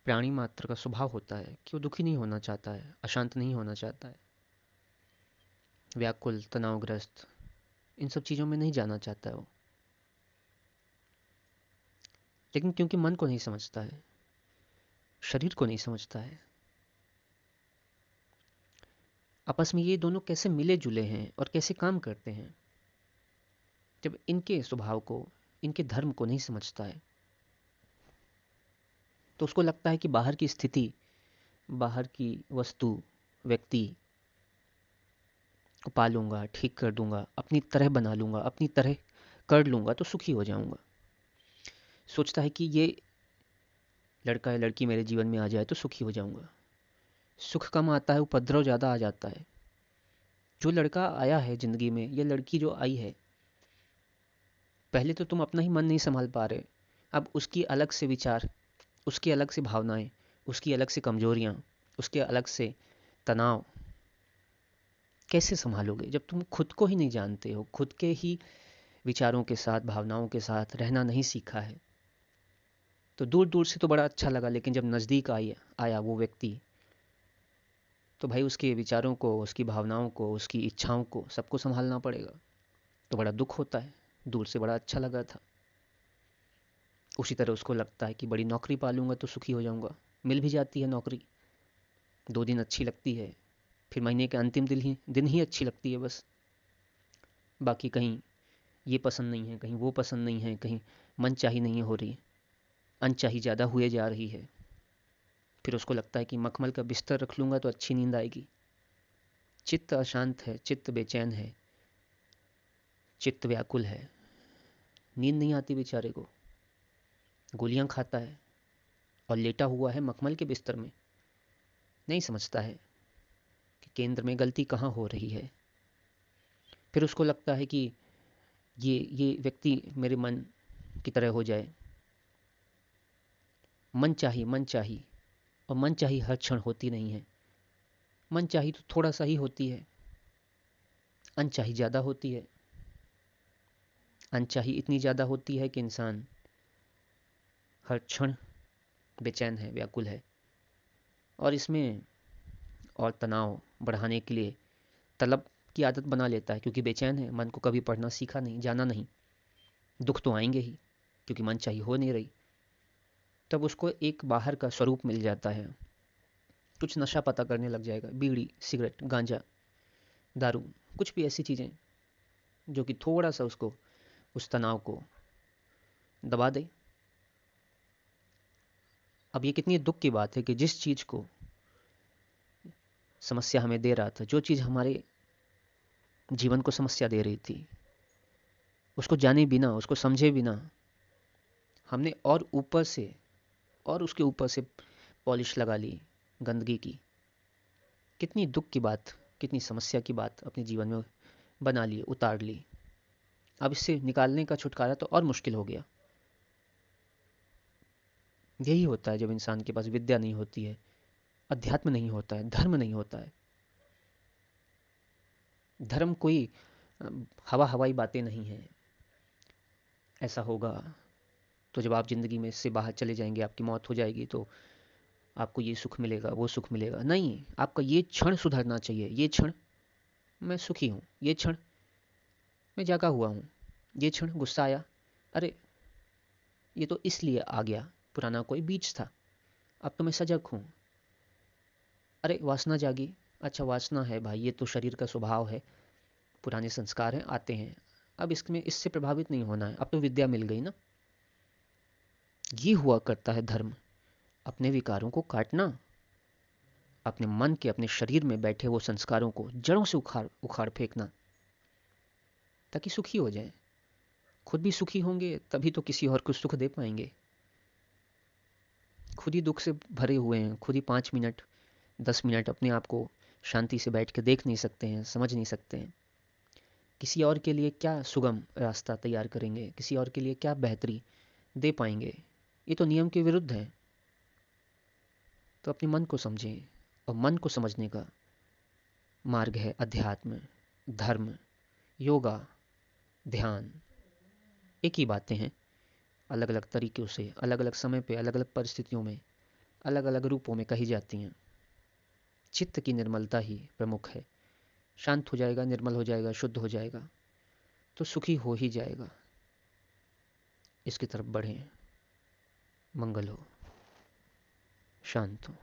प्राणी मात्र का स्वभाव होता है कि वो दुखी नहीं होना चाहता है, अशांत नहीं होना चाहता है, व्याकुल, तनावग्रस्त, इन सब चीज़ों में नहीं जाना चाहता है वो। लेकिन क्योंकि मन को नहीं समझता है, शरीर को नहीं समझता है, आपस में ये दोनों कैसे मिले जुले हैं और कैसे काम करते हैं, जब इनके स्वभाव को, इनके धर्म को नहीं समझता है, तो उसको लगता है कि बाहर की स्थिति, बाहर की वस्तु, व्यक्ति को पालूंगा, ठीक कर दूंगा, अपनी तरह बना लूंगा, अपनी तरह कर लूंगा तो सुखी हो जाऊंगा। सोचता है कि ये लड़का या लड़की मेरे जीवन में आ जाए तो सुखी हो जाऊंगा। सुख कम आता है, उपद्रव ज़्यादा आ जाता है। जो लड़का आया है जिंदगी में, ये लड़की जो आई है, पहले तो तुम अपना ही मन नहीं संभाल पा रहे, अब उसकी अलग से विचार, उसकी अलग से भावनाएं, उसकी अलग से कमजोरियां, उसके अलग से तनाव कैसे संभालोगे जब तुम खुद को ही नहीं जानते हो, खुद के ही विचारों के साथ, भावनाओं के साथ रहना नहीं सीखा है। तो दूर दूर से तो बड़ा अच्छा लगा, लेकिन जब नज़दीक आया वो व्यक्ति, तो भाई उसके विचारों को, उसकी भावनाओं को, उसकी इच्छाओं को, सबको संभालना पड़ेगा। तो बड़ा दुख होता है। दूर से बड़ा अच्छा लगा था। उसी तरह उसको लगता है कि बड़ी नौकरी पालूंगा तो सुखी हो जाऊंगा। मिल भी जाती है नौकरी, 2 दिन अच्छी लगती है, फिर महीने के अंतिम दिन ही अच्छी लगती है बस। बाकी कहीं ये पसंद नहीं है, कहीं वो पसंद नहीं है, कहीं मनचाही नहीं हो रही, अनचाही ज़्यादा हुए जा रही है। फिर उसको लगता है कि मखमल का बिस्तर रख लूंगा तो अच्छी नींद आएगी। चित्त अशांत है, चित्त बेचैन है, चित्त व्याकुल है, नींद नहीं आती बेचारे को, गोलियां खाता है और लेटा हुआ है मखमल के बिस्तर में। नहीं समझता है कि केंद्र में गलती कहाँ हो रही है। फिर उसको लगता है कि ये व्यक्ति मेरे मन की तरह हो जाए। मन चाहिए, और मन चाहिए हर क्षण होती नहीं है। मन चाहिए तो थोड़ा सा ही होती है, अनचाही ज़्यादा होती है। अनचाही इतनी ज़्यादा होती है कि इंसान हर क्षण बेचैन है, व्याकुल है। और इसमें और तनाव बढ़ाने के लिए तलब की आदत बना लेता है, क्योंकि बेचैन है, मन को कभी पढ़ना सीखा नहीं, जाना नहीं। दुख तो आएंगे ही, क्योंकि मन चाहिए हो नहीं रही। तब उसको एक बाहर का स्वरूप मिल जाता है, कुछ नशा पता करने लग जाएगा, बीड़ी, सिगरेट, गांजा, दारू, कुछ भी ऐसी चीज़ें जो कि थोड़ा सा उसको, उस तनाव को दबा दे। अब ये कितनी दुख की बात है कि जिस चीज़ को समस्या हमें दे रहा था, जो चीज़ हमारे जीवन को समस्या दे रही थी, उसको जाने बिना, उसको समझे बिना हमने और ऊपर से, और उसके ऊपर से पॉलिश लगा ली गंदगी की। कितनी दुख की बात, कितनी समस्या की बात अपने जीवन में बना ली, उतार ली। अब इससे निकालने का छुटकारा तो और मुश्किल हो गया। यही होता है जब इंसान के पास विद्या नहीं होती है, अध्यात्म नहीं होता है, धर्म नहीं होता है। धर्म कोई हवा हवाई बातें नहीं है। ऐसा होगा तो जब आप जिंदगी में इससे बाहर चले जाएंगे, आपकी मौत हो जाएगी, तो आपको ये सुख मिलेगा, वो सुख मिलेगा। नहीं, आपका ये क्षण सुधरना चाहिए। ये क्षण मैं सुखी हूँ, ये क्षण मैं जागा हुआ हूँ, ये क्षण गुस्सा आया, अरे ये तो इसलिए आ गया, पुराना कोई बीज था, अब तो मैं सजग हूँ। अरे वासना जागी, अच्छा वासना है भाई, ये तो शरीर का स्वभाव है, पुराने संस्कार हैं, आते हैं, अब इसमें इससे प्रभावित नहीं होना है, अब तो विद्या मिल गई ना। ये हुआ करता है धर्म, अपने विकारों को काटना, अपने मन के, अपने शरीर में बैठे वो संस्कारों को जड़ों से उखाड़ उखाड़ फेंकना, ताकि सुखी हो जाए। खुद भी सुखी होंगे तभी तो किसी और को सुख दे पाएंगे। खुद ही दुख से भरे हुए हैं, खुद ही 5 मिनट 10 मिनट अपने आप को शांति से बैठ के देख नहीं सकते हैं, समझ नहीं सकते हैं। किसी और के लिए क्या सुगम रास्ता तैयार करेंगे, किसी और के लिए क्या बेहतरी दे पाएंगे, ये तो नियम के विरुद्ध है। तो अपने मन को समझें, और मन को समझने का मार्ग है अध्यात्म, धर्म, योगा, ध्यान। एक ही बातें हैं, अलग अलग तरीक़ों से, अलग अलग समय पे, अलग अलग परिस्थितियों में अलग अलग रूपों में कही जाती हैं। चित्त की निर्मलता ही प्रमुख है। शांत हो जाएगा, निर्मल हो जाएगा, शुद्ध हो जाएगा तो सुखी हो ही जाएगा। इसकी तरफ बढ़ें। मंगल हो, शांत हो।